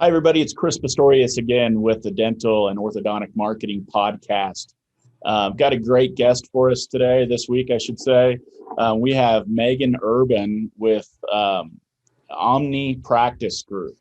Hi, everybody. It's Chris Pistorius again with the Dental and Orthodontic Marketing Podcast. Got a great guest for us today, this week, I should say. We have Megan Urban with Omni Practice Group.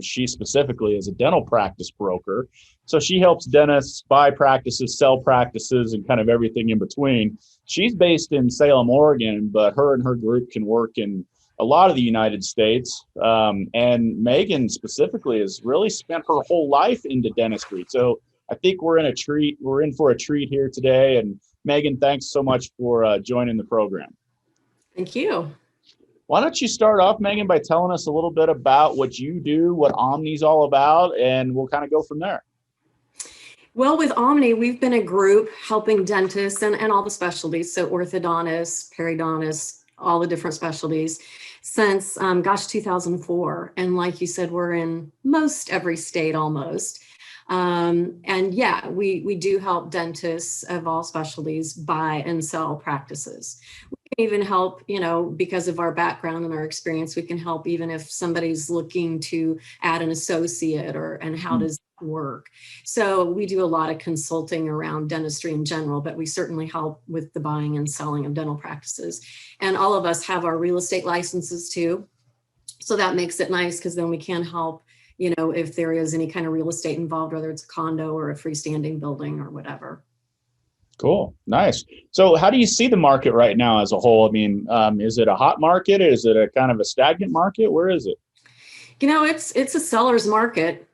She specifically is a dental practice broker. So she helps dentists buy practices, sell practices, and kind of everything in between. She's based in Salem, Oregon, but her and her group can work in a lot of the United States. And Megan specifically has really spent her whole life into dentistry. So I think we're in for a treat here today. And Megan, thanks so much for joining the program. Thank you. Why don't you start off, Megan, by telling us a little bit about what you do, what Omni's all about, and we'll kind of go from there. Well, with Omni, we've been a group helping dentists and all the specialties, so orthodontists, periodontists, all the different specialties, since 2004. And like you said, we're in most every state almost. And yeah, we do help dentists of all specialties buy and sell practices. We can even help, because of our background and our experience, we can help even if somebody's looking to add an associate and how does that work. So we do a lot of consulting around dentistry in general, but we certainly help with the buying and selling of dental practices. And all of us have our real estate licenses too. So that makes it nice because then we can help if there is any kind of real estate involved, whether it's a condo or a freestanding building or whatever. Cool. Nice. So how do you see the market right now as a whole? I mean, is it a hot market? Is it a kind of a stagnant market? Where is it? It's a seller's market.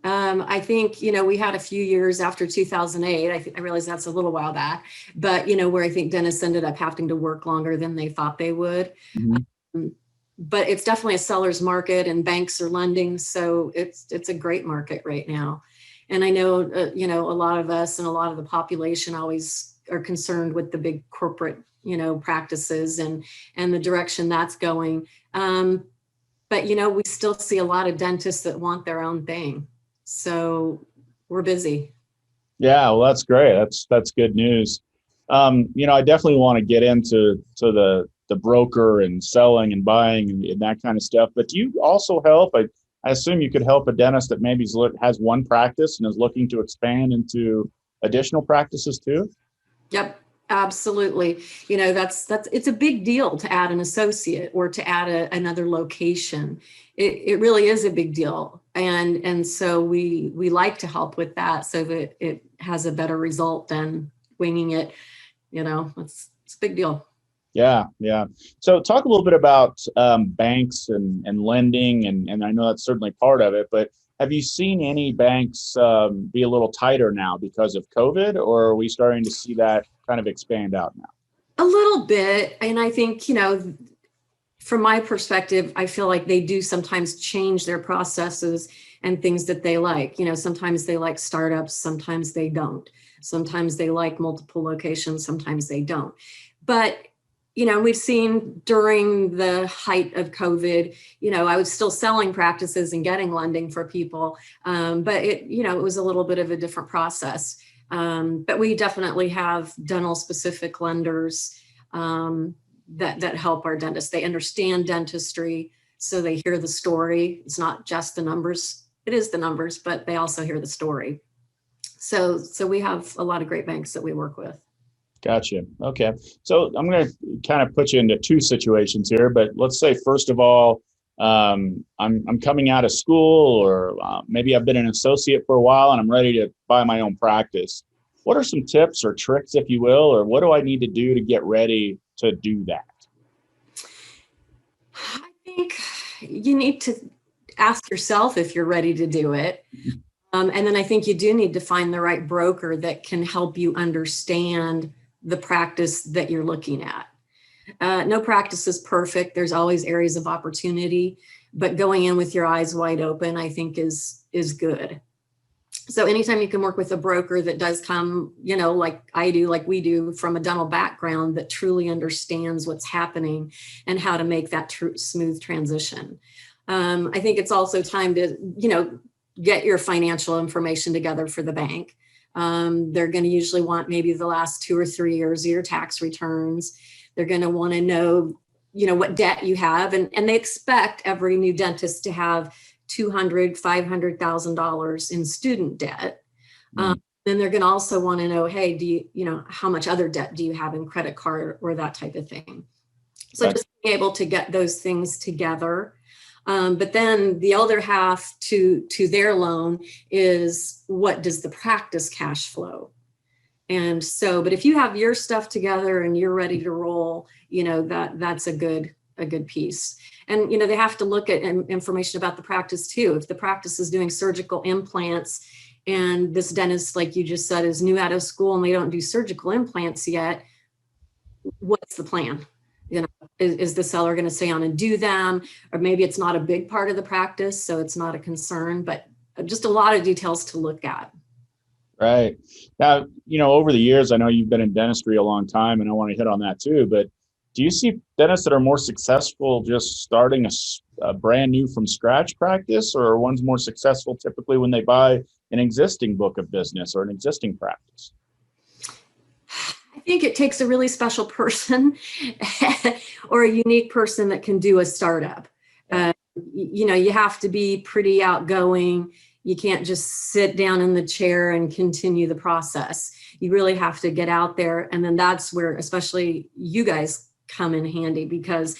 I think, we had a few years after 2008, I realize that's a little while back, but, where I think dentists ended up having to work longer than they thought they would. Mm-hmm. But it's definitely a seller's market and banks are lending. So it's a great market right now. And I know, a lot of us and a lot of the population always are concerned with the big corporate, practices and the direction that's going. But, we still see a lot of dentists that want their own thing. So we're busy. Yeah, well, that's great. That's good news. I definitely want to get into the broker and selling and buying and that kind of stuff. But do you also help? I assume you could help a dentist that maybe has one practice and is looking to expand into additional practices too? Yep, absolutely. It's a big deal to add an associate or to add another location. It really is a big deal. And so we like to help with that so that it has a better result than winging it. It's a big deal. Yeah. So talk a little bit about banks and lending, and I know that's certainly part of it, but have you seen any banks be a little tighter now because of COVID, or are we starting to see that kind of expand out now? A little bit. And I think, from my perspective, I feel like they do sometimes change their processes and things that they like. Sometimes they like startups, sometimes they don't. Sometimes they like multiple locations, sometimes they don't. But we've seen during the height of COVID, I was still selling practices and getting lending for people. But it was a little bit of a different process. But we definitely have dental specific lenders that help our dentists. They understand dentistry, so they hear the story. It's not just the numbers. It is the numbers, but they also hear the story. So we have a lot of great banks that we work with. Gotcha. Okay. So I'm going to kind of put you into two situations here, but let's say, first of all, I'm coming out of school, or maybe I've been an associate for a while and I'm ready to buy my own practice. What are some tips or tricks, if you will, or what do I need to do to get ready to do that? I think you need to ask yourself if you're ready to do it. And then I think you do need to find the right broker that can help you understand the practice that you're looking at. No practice is perfect. There's always areas of opportunity, but going in with your eyes wide open, I think is good. So anytime you can work with a broker that does come, like I do, like we do, from a dental background, that truly understands what's happening and how to make that smooth transition. I think it's also time to, get your financial information together for the bank. They're going to usually want maybe the last 2 or 3 years of your tax returns. They're going to want to know, what debt you have. And they expect every new dentist to have $200,000, $500,000 in student debt. Mm. Then they're going to also want to know, hey, how much other debt do you have in credit card or that type of thing? So just being able to get those things together. But then the other half to their loan is, what does the practice cash flow? And so, but if you have your stuff together and you're ready to roll, that's a good piece. And, they have to look at information about the practice too. If the practice is doing surgical implants and this dentist, like you just said, is new out of school and they don't do surgical implants yet, what's the plan? Is the seller going to stay on and do them? Or maybe it's not a big part of the practice, so it's not a concern, but just a lot of details to look at. Right. Now, over the years, I know you've been in dentistry a long time, and I want to hit on that too, but do you see dentists that are more successful just starting a brand new from scratch practice, or are ones more successful typically when they buy an existing book of business or an existing practice? I think it takes a really special person or a unique person that can do a startup. You have to be pretty outgoing. You can't just sit down in the chair and continue the process. You really have to get out there. And then that's where especially you guys come in handy, because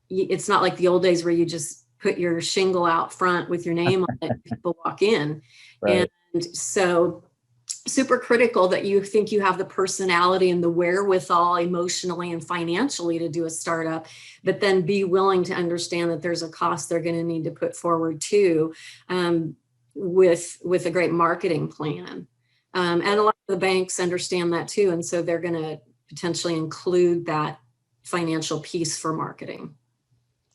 it's not like the old days where you just put your shingle out front with your name on it and people walk in. Right. And so super critical that you think you have the personality and the wherewithal emotionally and financially to do a startup, but then be willing to understand that there's a cost they're going to need to put forward too, with a great marketing plan. And a lot of the banks understand that too. And so they're going to potentially include that financial piece for marketing.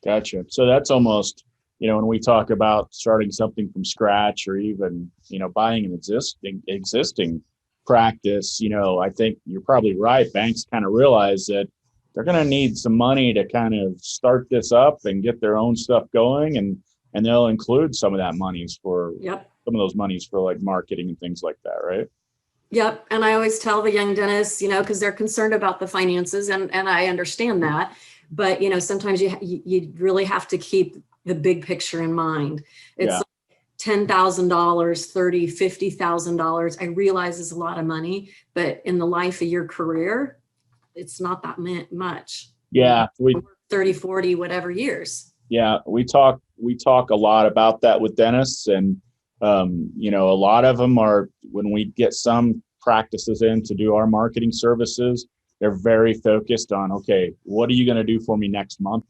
Gotcha. So that's almost, when we talk about starting something from scratch, or even, buying an existing practice, I think you're probably right. Banks kind of realize that they're going to need some money to kind of start this up and get their own stuff going. And they'll include some of that monies for some of those monies for like marketing and things like that. Right. Yep. And I always tell the young dentists, because they're concerned about the finances, and I understand that, but, sometimes you really have to keep the big picture in mind. It's like $10,000, $30,000, $50,000. I realize is a lot of money, but in the life of your career, it's not that much. Yeah. 30, 40, whatever years. Yeah. We talk a lot about that with dentists, and, a lot of them are, when we get some practices in to do our marketing services, they're very focused on, okay, what are you going to do for me next month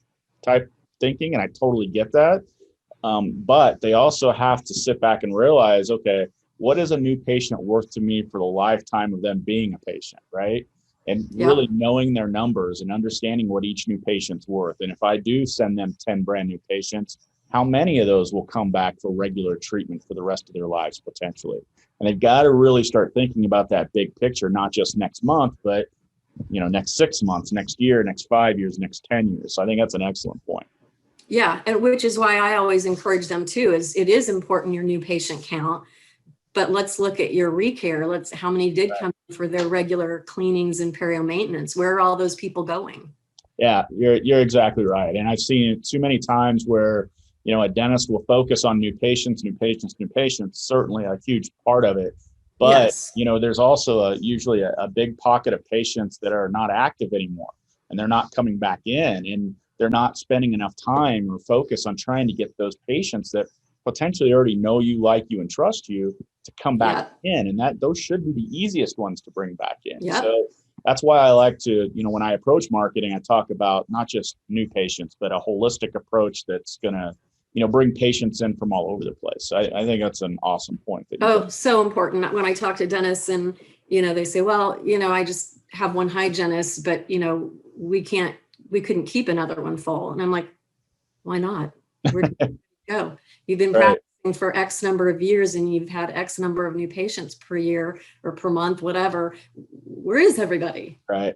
type thinking. And I totally get that. But they also have to sit back and realize, okay, what is a new patient worth to me for the lifetime of them being a patient, right? And really knowing their numbers and understanding what each new patient's worth. And if I do send them 10 brand new patients, how many of those will come back for regular treatment for the rest of their lives potentially? And they've got to really start thinking about that big picture, not just next month, but next 6 months, next year, next 5 years, next 10 years. So I think that's an excellent point. Yeah, and which is why I always encourage them too, is it is important, your new patient count, but let's look at your recare. How many did come for their regular cleanings and perio maintenance? Where are all those people going? Yeah, you're exactly right. And I've seen it too many times where, a dentist will focus on new patients, certainly a huge part of it. But, there's also usually a big pocket of patients that are not active anymore, and they're not coming back in, and they're not spending enough time or focus on trying to get those patients that potentially already know you, like you, and trust you to come back in. And those should be the easiest ones to bring back in. So that's why I like to, when I approach marketing, I talk about not just new patients, but a holistic approach that's going to, bring patients in from all over the place. I think that's an awesome point. So important. When I talk to dentists and, they say, well, I just have one hygienist, but, we couldn't keep another one full. And I'm like, why not? Where do you go? You've been practicing for X number of years and you've had X number of new patients per year or per month, whatever. Where is everybody? Right.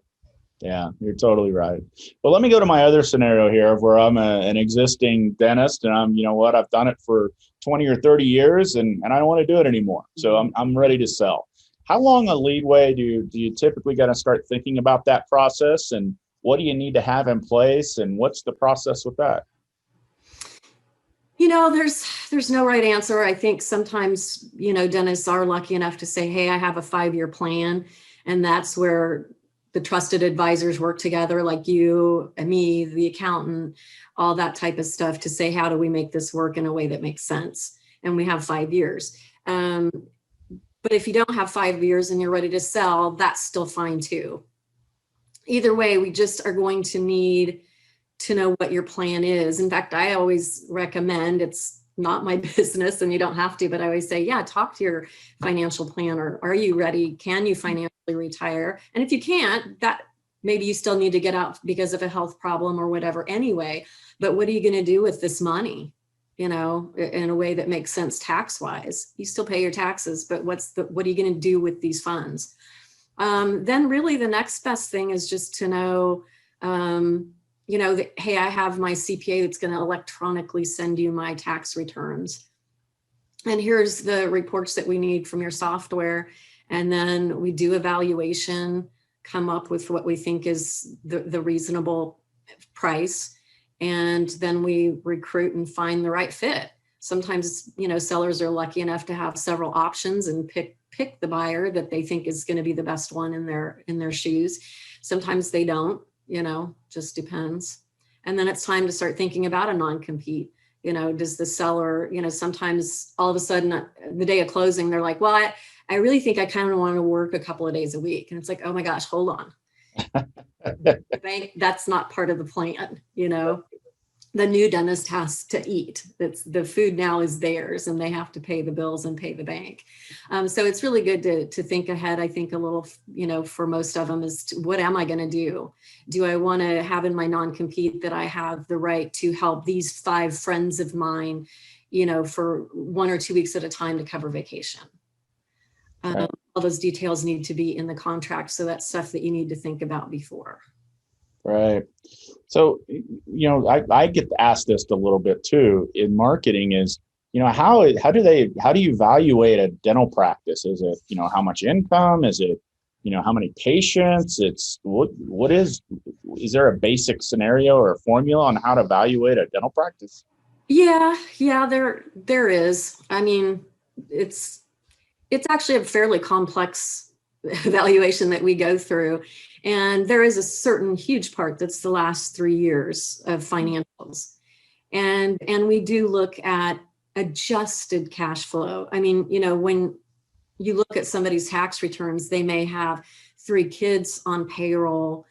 Yeah, you're totally right. But let me go to my other scenario here of where I'm an existing dentist, and I've done it for 20 or 30 years and I don't want to do it anymore. So I'm ready to sell. How long a leadway do you typically got to start thinking about that process, and what do you need to have in place, and what's the process with that? There's no right answer. I think sometimes, dentists are lucky enough to say, hey, I have a 5-year plan. And that's where the trusted advisors work together, like you and me, the accountant, all that type of stuff, to say, how do we make this work in a way that makes sense? And we have 5 years. But if you don't have 5 years and you're ready to sell, that's still fine too. Either way, we just are going to need to know what your plan is. In fact, I always recommend, it's not my business and you don't have to, but I always say, yeah, talk to your financial planner. Are you ready? Can you financially retire? And if you can't, that maybe you still need to get out because of a health problem or whatever anyway. But what are you going to do with this money? In a way that makes sense tax wise. You still pay your taxes, but what are you going to do with these funds? Then really the next best thing is just to know, that, hey, I have my CPA that's going to electronically send you my tax returns. And here's the reports that we need from your software. And then we do evaluation, come up with what we think is the reasonable price. And then we recruit and find the right fit. Sometimes, sellers are lucky enough to have several options and pick the buyer that they think is going to be the best one in their shoes. Sometimes they don't, just depends. And then it's time to start thinking about a non-compete. Does the seller, sometimes all of a sudden the day of closing, they're like, well, I really think I kind of want to work a couple of days a week. And it's like, oh my gosh, hold on. That's not part of the plan. The new dentist has to eat. The food now is theirs, and they have to pay the bills and pay the bank. So it's really good to think ahead. I think a little, for most of them is what am I going to do? Do I want to have in my non-compete that I have the right to help these 5 friends of mine, for 1 or 2 weeks at a time to cover vacation? Right. All those details need to be in the contract. So that's stuff that you need to think about before. Right. So, I get asked this a little bit too in marketing is, how do you evaluate a dental practice? Is it, how much income? Is it, how many patients? It's is there a basic scenario or a formula on how to evaluate a dental practice? Yeah, there is. I mean, it's actually a fairly complex evaluation that we go through. And there is a certain huge part that's the last 3 years of financials. And we do look at adjusted cash flow. I mean, when you look at somebody's tax returns, they may have 3 kids on payroll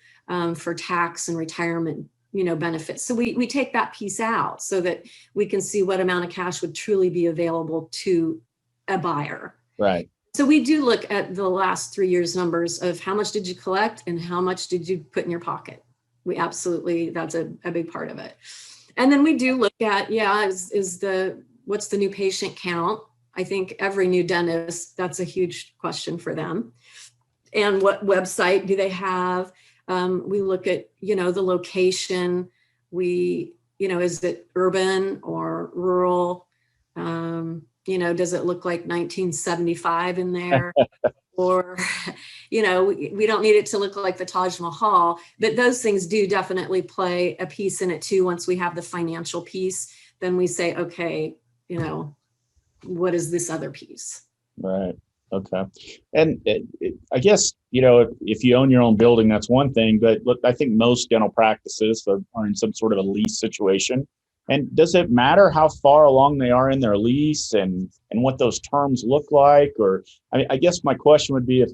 for tax and retirement, benefits. So we take that piece out so that we can see what amount of cash would truly be available to a buyer. Right. So we do look at the last 3 years numbers of how much did you collect and how much did you put in your pocket. We absolutely, that's a big part of it. And then we do look at, what's the new patient count? I think every new dentist, that's a huge question for them. And what website do they have? We look at, the location. Is it urban or rural? Does it look like 1975 in there? Or, we don't need it to look like the Taj Mahal, but those things do definitely play a piece in it too. Once we have the financial piece, then we say, okay, what is this other piece? Right. Okay. And I guess, if you own your own building, that's one thing, but look, I think most dental practices are in some sort of a lease situation. And does it matter how far along they are in their lease and what those terms look like? Or I guess my question would be, if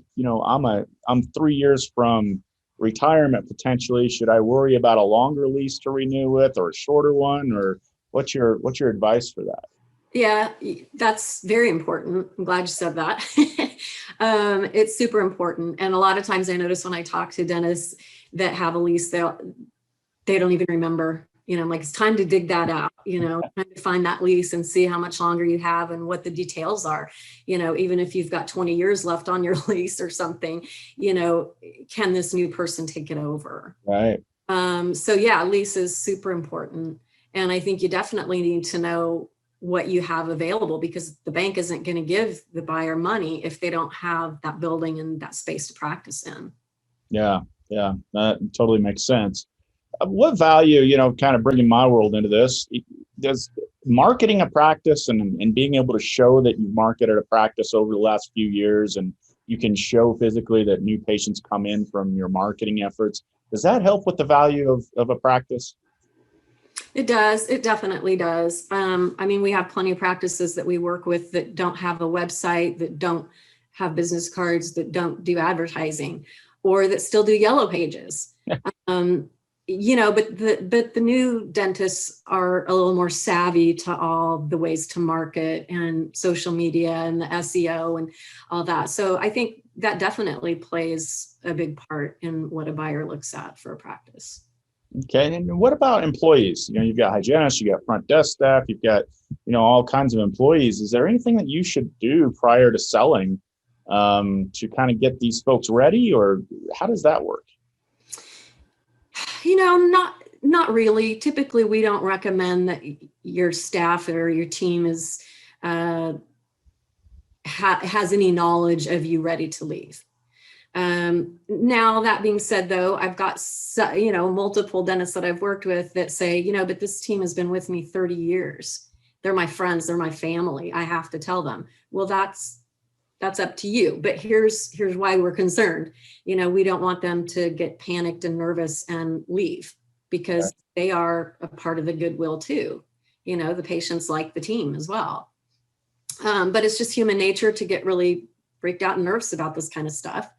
I'm 3 years from retirement potentially, should I worry about a longer lease to renew with or a shorter one? Or what's your advice for that? Yeah, that's very important. I'm glad you said that. It's super important. And a lot of times I notice when I talk to dentists that have a lease, they don't even remember. I'm like, it's time to dig that out, time to find that lease and see how much longer you have and what the details are. Even if you've got 20 years left on your lease or something, can this new person take it over? Right. So yeah, lease is super important. And I think you definitely need to know what you have available, because the bank isn't going to give the buyer money if they don't have that building and that space to practice in. Yeah. That totally makes sense. What value, kind of bringing my world into this, marketing a practice and being able to show that you've marketed a practice over the last few years, and you can show physically that new patients come in from your marketing efforts, does that help with the value of a practice? It does. It definitely does. I mean, we have plenty of practices that we work with that don't have a website, that don't have business cards, that don't do advertising, or that still do yellow pages. But the new dentists are a little more savvy to all the ways to market and social media and the SEO and all that. So I think that definitely plays a big part in what a buyer looks at for a practice. Okay. And what about employees? You've got hygienists, you got front desk staff, you've got, all kinds of employees. Is there anything that you should do prior to selling to kind of get these folks ready, or how does that work? Not really. Typically, we don't recommend that your staff or your team is has any knowledge of you ready to leave. Now, that being said, though, I've got, multiple dentists that I've worked with that say, but this team has been with me 30 years. They're my friends. They're my family. I have to tell them, well, that's up to you. But here's why we're concerned. We don't want them to get panicked and nervous and leave, because they are a part of the goodwill too. The patients like the team as well. But it's just human nature to get really freaked out and nervous about this kind of stuff.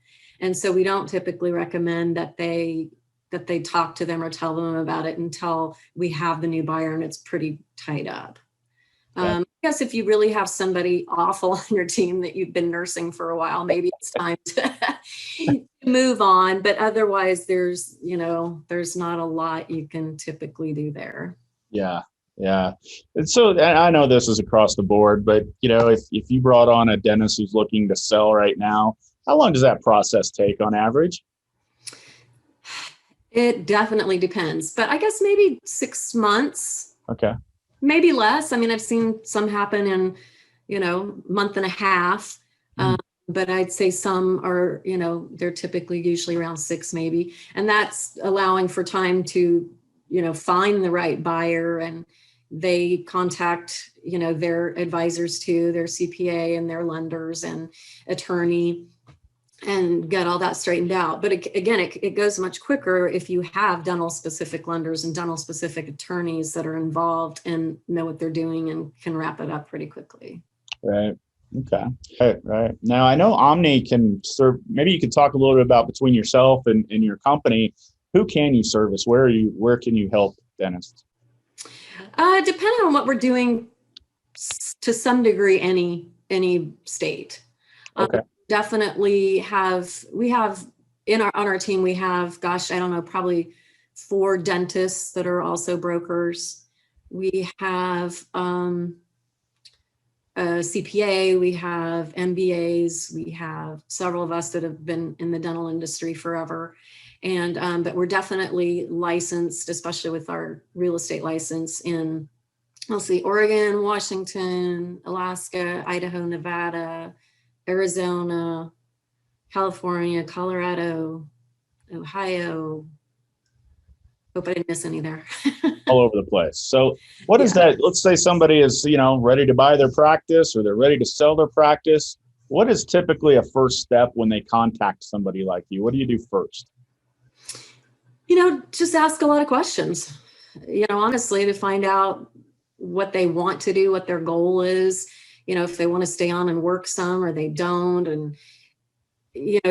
And so we don't typically recommend that they talk to them or tell them about it until we have the new buyer and it's pretty tied up. I guess if you really have somebody awful on your team that you've been nursing for a while, maybe it's time to move on. But otherwise, there's not a lot you can typically do there. Yeah. Yeah. And so I know this is across the board, but if you brought on a dentist who's looking to sell right now, how long does that process take on average? It definitely depends, but I guess maybe 6 months. Okay. Maybe less. I mean, I've seen some happen in, month and a half. But I'd say some are, they're typically usually around 6 maybe. And that's allowing for time to, find the right buyer, and they contact, their advisors too, their CPA and their lenders and attorney, and get all that straightened out. But it goes much quicker if you have dental specific lenders and dental specific attorneys that are involved and know what they're doing and can wrap it up pretty quickly. Right. Okay. Right. Now, I know Omni can serve, maybe you could talk a little bit about, between yourself and your company, who can you service? Where can you help dentists? Depending on what we're doing, to some degree, any state. Okay. Definitely we have on our team, we have, I don't know, probably 4 dentists that are also brokers. We have a CPA, we have MBAs, we have several of us that have been in the dental industry forever. And but we're definitely licensed, especially with our real estate license in, Oregon, Washington, Alaska, Idaho, Nevada, Arizona, California, Colorado, Ohio. Hope I didn't miss any there. All over the place. So what is that? Let's say somebody is, ready to buy their practice, or they're ready to sell their practice. What is typically a first step when they contact somebody like you? What do you do first? Just ask a lot of questions, honestly, to find out what they want to do, what their goal is, if they want to stay on and work some or they don't. And,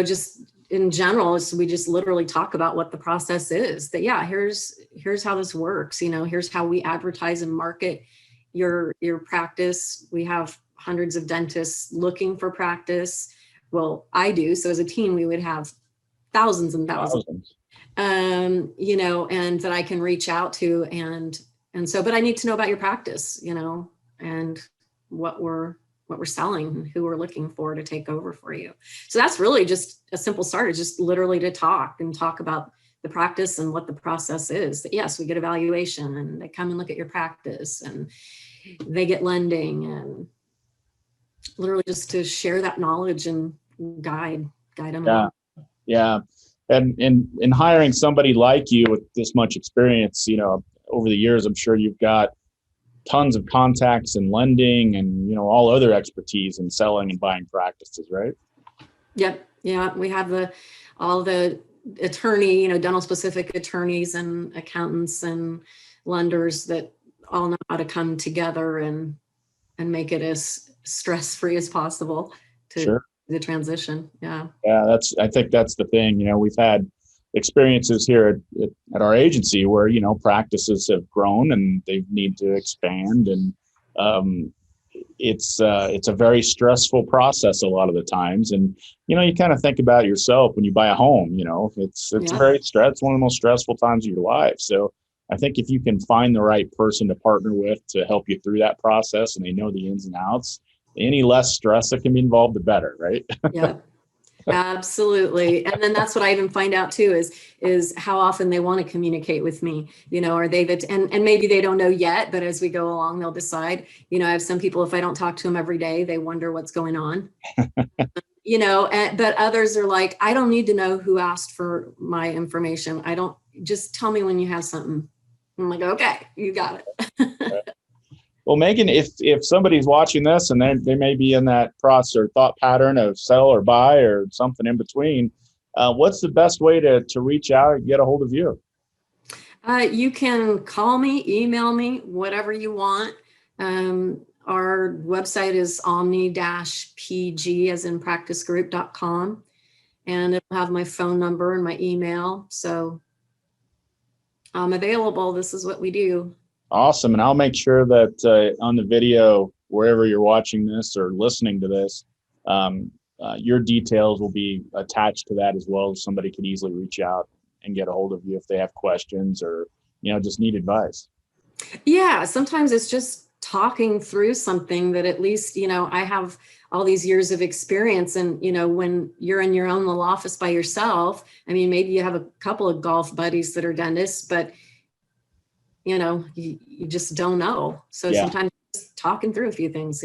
just in general, we just literally talk about what the process is. That, here's how this works. Here's how we advertise and market your practice. We have hundreds of dentists looking for practice. Well, I do. So as a team, we would have thousands and thousands. And that I can reach out to, and so, but I need to know about your practice, and what we're selling, who we're looking for to take over for you. So that's really just a simple start, is just literally to talk about the practice and what the process is. That, yes, we get evaluation, and they come and look at your practice, and they get lending, and literally just to share that knowledge and guide them. Yeah. And in hiring somebody like you with this much experience, over the years, I'm sure you've got tons of contacts in lending and, all other expertise in selling and buying practices, right? Yep. Yeah. We have all the attorney, dental specific attorneys and accountants and lenders that all know how to come together and make it as stress-free as possible to Sure. the transition. Yeah. Yeah, I think that's the thing. We've had experiences here at our agency where, practices have grown and they need to expand. And it's a very stressful process a lot of the times. And, you kind of think about yourself when you buy a home, it's it's one of the most stressful times of your life. So I think if you can find the right person to partner with to help you through that process and they know the ins and outs, any less stress that can be involved, the better, right? Yeah, absolutely. And then that's what I even find out too is how often they want to communicate with me, are they and maybe they don't know yet, but as we go along, they'll decide. I have some people, if I don't talk to them every day, they wonder what's going on. But others are like, I don't need to know who asked for my information. Just tell me when you have something. I'm like, okay, you got it. Well, Megan, if somebody's watching this and they may be in that process or thought pattern of sell or buy or something in between, what's the best way to reach out and get a hold of you? You can call me, email me, whatever you want. Our website is omni-pg as in practicegroup.com, and it'll have my phone number and my email. So I'm available. This is what we do. Awesome. And I'll make sure that on the video, wherever you're watching this or listening to this, your details will be attached to that as well. Somebody could easily reach out and get a hold of you if they have questions or, just need advice. Yeah. Sometimes it's just talking through something that at least, I have all these years of experience. And, when you're in your own little office by yourself, maybe you have a couple of golf buddies that are dentists, but you just don't know. So sometimes just talking through a few things,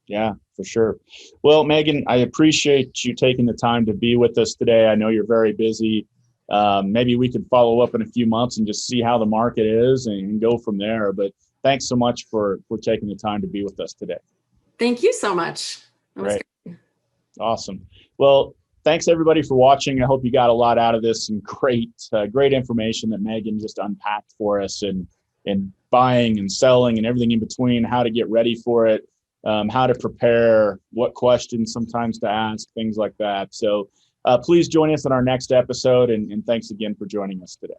Yeah, for sure. Well, Megan, I appreciate you taking the time to be with us today. I know you're very busy. Maybe we could follow up in a few months and just see how the market is and go from there. But thanks so much for taking the time to be with us today. Thank you so much. Great. Awesome. Well, thanks everybody for watching. I hope you got a lot out of this and great information that Megan just unpacked for us and buying and selling and everything in between, how to get ready for it, how to prepare, what questions sometimes to ask, things like that. So please join us in our next episode, and thanks again for joining us today.